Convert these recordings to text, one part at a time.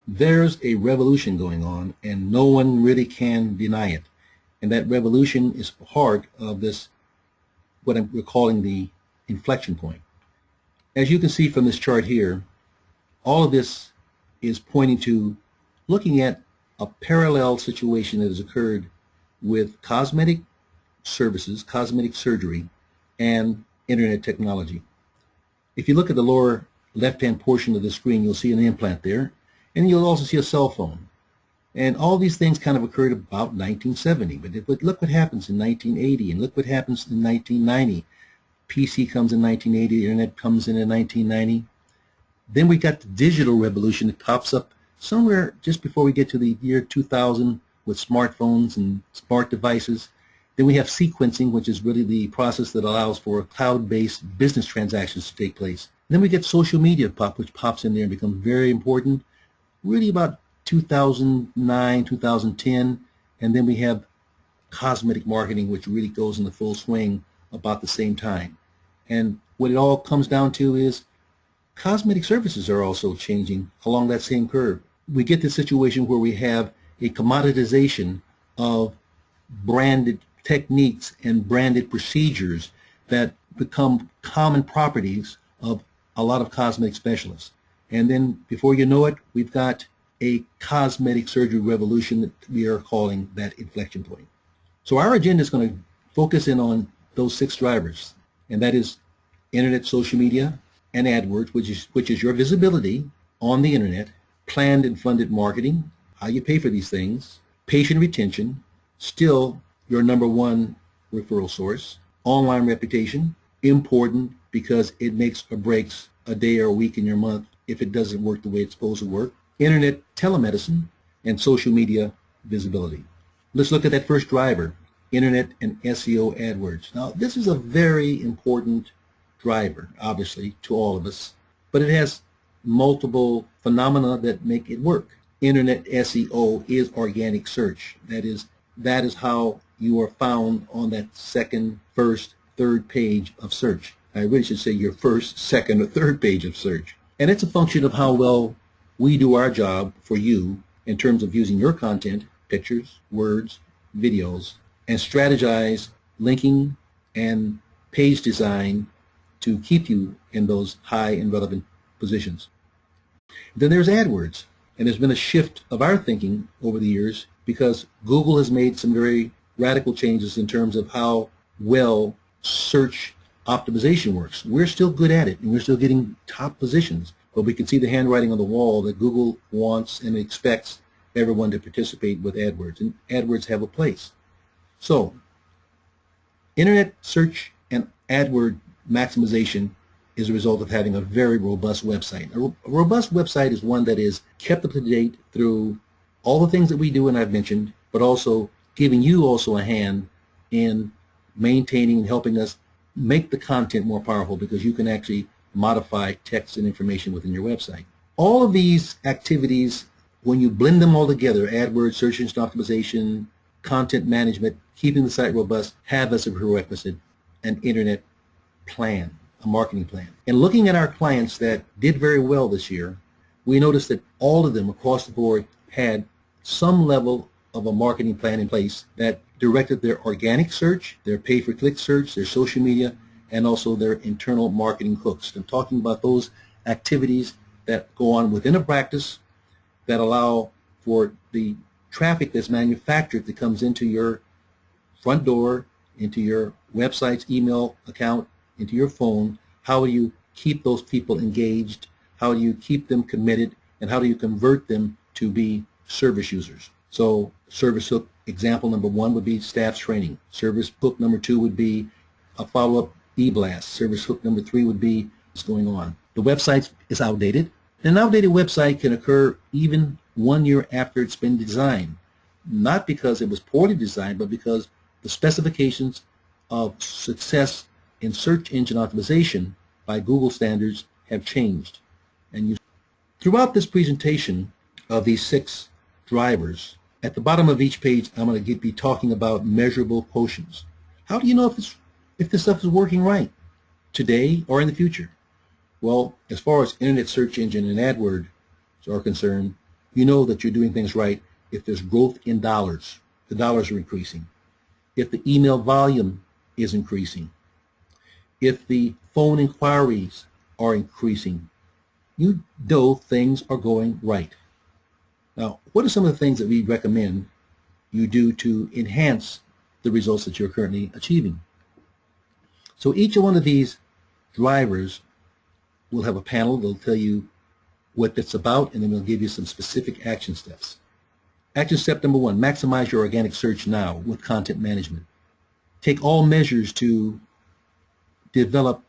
There's a revolution going on, and no one really can deny it. And that revolution is part of this, we're calling the inflection point. As you can see from this chart here, all of this is pointing to looking at a parallel situation that has occurred with cosmetic services, cosmetic surgery, and internet technology. If you look at the lower left-hand portion of the screen, you'll see an implant there, and you'll also see a cell phone. And all these things kind of occurred about 1970, but look what happens in 1980, and look what happens in 1990. PC comes in 1980, internet comes in 1990. Then we got the digital revolution that pops up somewhere just before we get to the year 2000 with smartphones and smart devices. Then we have sequencing, which is really the process that allows for cloud-based business transactions to take place. And then we get social media which pops in there and becomes very important, really about 2009, 2010. And then we have cosmetic marketing, which really goes into full swing about the same time. And what it all comes down to is cosmetic services are also changing along that same curve. We get this situation where we have a commoditization of branded techniques and branded procedures that become common properties of a lot of cosmetic specialists. And then before you know it, we've got a cosmetic surgery revolution that we are calling that inflection point. So our agenda is going to focus in on those 6 drivers, and that is internet, social media, and AdWords, which is your visibility on the internet, planned and funded marketing, how you pay for these things, patient retention, still your #1 referral source, online reputation, important because it makes or breaks a day or a week in your month if it doesn't work the way it's supposed to work, internet telemedicine, and social media visibility. Let's look at that first driver, internet and SEO AdWords. Now, this is a very important driver, obviously, to all of us, but it has multiple phenomena that make it work. Internet SEO is organic search. That is how you are found on that second, first, third page of search. I really should say your first, second, or third page of search. And it's a function of how well we do our job for you in terms of using your content, pictures, words, videos, and strategize linking and page design to keep you in those high and relevant positions. Then there's AdWords, and there's been a shift of our thinking over the years because Google has made some very radical changes in terms of how well search optimization works. We're still good at it, and we're still getting top positions, but we can see the handwriting on the wall that Google wants and expects everyone to participate with AdWords, and AdWords have a place. So, internet search and AdWord maximization is a result of having a very robust website. A robust website is one that is kept up to date through all the things that we do and I've mentioned, but also giving you also a hand in maintaining and helping us make the content more powerful because you can actually modify text and information within your website. All of these activities, when you blend them all together, AdWords, search engine optimization, content management, keeping the site robust, have as a prerequisite an internet plan, a marketing plan. And looking at our clients that did very well this year, we noticed that all of them across the board had some level of a marketing plan in place that directed their organic search, their pay-per-click search, their social media, and also their internal marketing hooks. I'm talking about those activities that go on within a practice that allow for the traffic that's manufactured that comes into your front door, into your website's email account, into your phone. How do you keep those people engaged? How do you keep them committed? And how do you convert them to be service users? So service hook example #1 would be staff training. Service hook #2 would be a follow-up e-blast. Service hook #3 would be what's going on. The website is outdated. An outdated website can occur even 1 year after it's been designed, not because it was poorly designed, but because the specifications of success in search engine optimization by Google standards have changed. And throughout this presentation of these 6 drivers, at the bottom of each page, I'm going to be talking about measurable quotients. How do you know if this stuff is working right today or in the future? Well, as far as internet search engine and AdWords are concerned, You know that you're doing things right if there's growth in dollars. The dollars are increasing. If the email volume is increasing. If the phone inquiries are increasing. You know things are going right. Now, what are some of the things that we recommend you do to enhance the results that you're currently achieving? So each one of these drivers will have a panel that'll tell you what it's about, and then we'll give you some specific action steps. Action step number 1, maximize your organic search now with content management. Take all measures to develop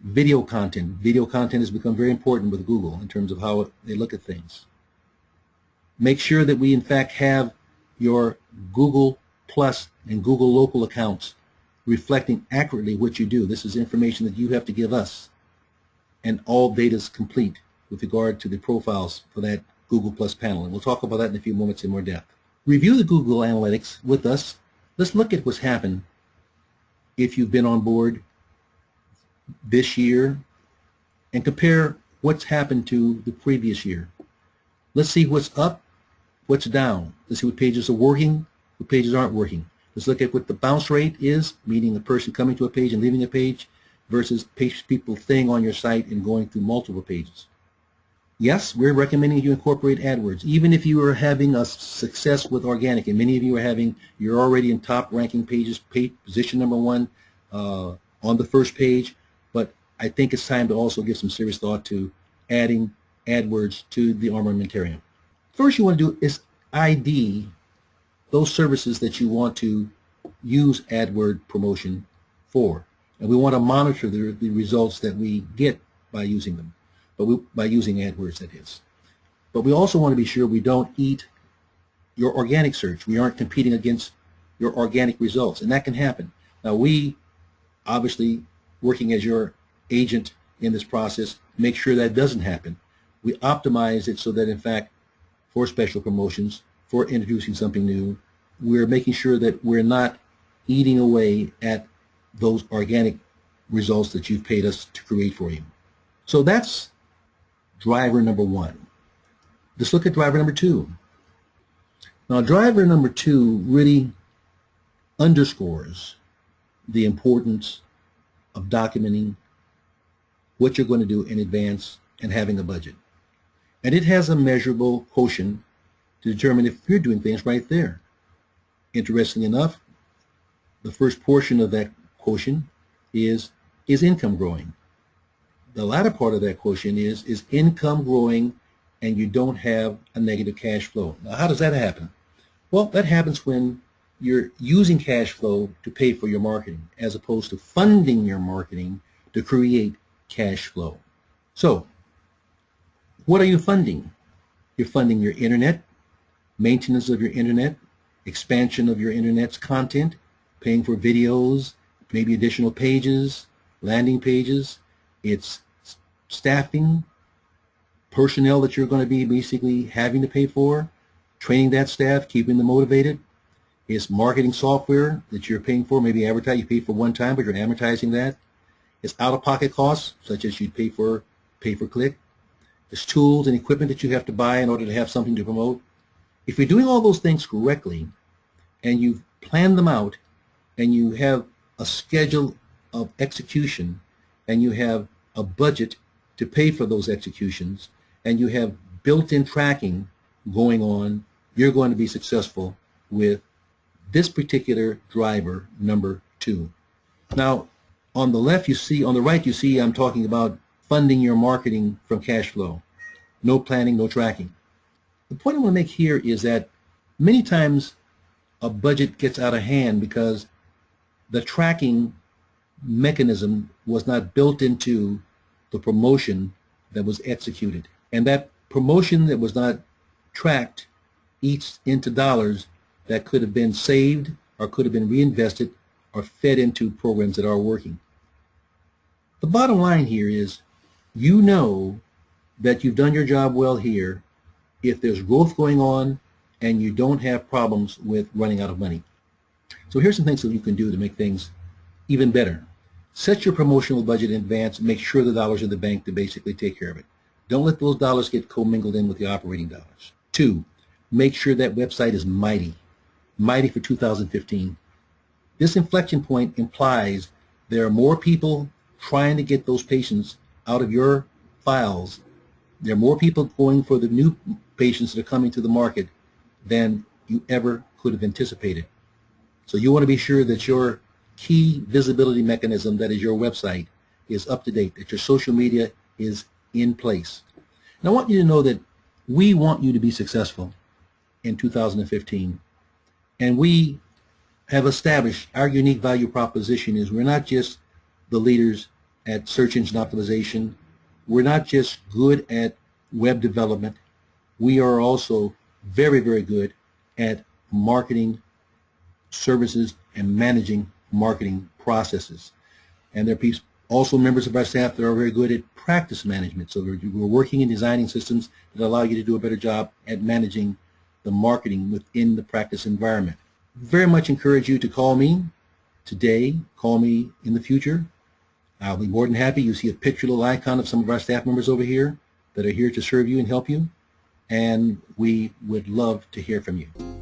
video content. Video content has become very important with Google in terms of how they look at things. Make sure that we in fact have your Google Plus and Google local accounts reflecting accurately what you do. This is information that you have to give us, and all data is complete with regard to the profiles for that Google Plus panel, and we'll talk about that in a few moments in more depth. Review the Google Analytics with us. Let's look at what's happened if you've been on board this year and compare what's happened to the previous year. Let's see what's up, what's down. Let's see what pages are working, what pages aren't working. Let's look at what the bounce rate is, meaning a person coming to a page and leaving a page, versus people staying on your site and going through multiple pages. Yes, we're recommending you incorporate AdWords. Even if you are having a success with organic, and many of you are you're already in top ranking pages, position number 1 on the first page, but I think it's time to also give some serious thought to adding AdWords to the armamentarium. First you want to do is ID those services that you want to use AdWord promotion for. And we want to monitor the results that we get by using them, by using AdWords, that is. But we also want to be sure we don't eat your organic search. We aren't competing against your organic results, and that can happen. Now we, obviously, working as your agent in this process, make sure that doesn't happen. We optimize it so that, in fact, for special promotions, for introducing something new, we're making sure that we're not eating away at those organic results that you've paid us to create for you. So that's driver number 1. Let's look at driver number 2. Now, driver number 2 really underscores the importance of documenting what you're going to do in advance and having a budget. And it has a measurable quotient to determine if you're doing things right there. Interestingly enough, the first portion of that quotient is income growing. The latter part of that quotient is income growing and you don't have a negative cash flow. Now, how does that happen? Well, that happens when you're using cash flow to pay for your marketing as opposed to funding your marketing to create cash flow. So, what are you funding? You're funding your internet, maintenance of your internet, expansion of your internet's content, paying for videos, maybe additional pages, landing pages. It's staffing, personnel that you're going to be basically having to pay for, training that staff, keeping them motivated. It's marketing software that you're paying for, maybe advertise, you pay for one time, but you're advertising that. It's out-of-pocket costs, such as you'd pay for pay-per-click. It's tools and equipment that you have to buy in order to have something to promote. If you're doing all those things correctly, and you've planned them out, and you have a schedule of execution, and you have a budget to pay for those executions, and you have built-in tracking going on, you're going to be successful with this particular driver, number 2. Now, on the left you see, on the right you see I'm talking about funding your marketing from cash flow. No planning, no tracking. The point I want to make here is that many times a budget gets out of hand because the tracking mechanism was not built into the promotion that was executed. And that promotion that was not tracked eats into dollars that could have been saved or could have been reinvested or fed into programs that are working. The bottom line here is you know that you've done your job well here if there's growth going on and you don't have problems with running out of money. So here's some things that you can do to make things even better. Set your promotional budget in advance and make sure the dollars are in the bank to basically take care of it. Don't let those dollars get commingled in with the operating dollars. 2, make sure that website is mighty. Mighty for 2015. This inflection point implies there are more people trying to get those patients out of your files. There are more people going for the new patients that are coming to the market than you ever could have anticipated. So you want to be sure that your key visibility mechanism, that is your website, is up to date, that your social media is in place. And I want you to know that we want you to be successful in 2015. And we have established our unique value proposition is we're not just the leaders at search engine optimization. We're not just good at web development. We are also very, very good at marketing services and managing marketing processes. And there are also members of our staff that are very good at practice management. So we're working in designing systems that allow you to do a better job at managing the marketing within the practice environment. Very much encourage you to call me today, call me in the future. I'll be more than happy. You see a picture, little icon of some of our staff members over here that are here to serve you and help you. And we would love to hear from you.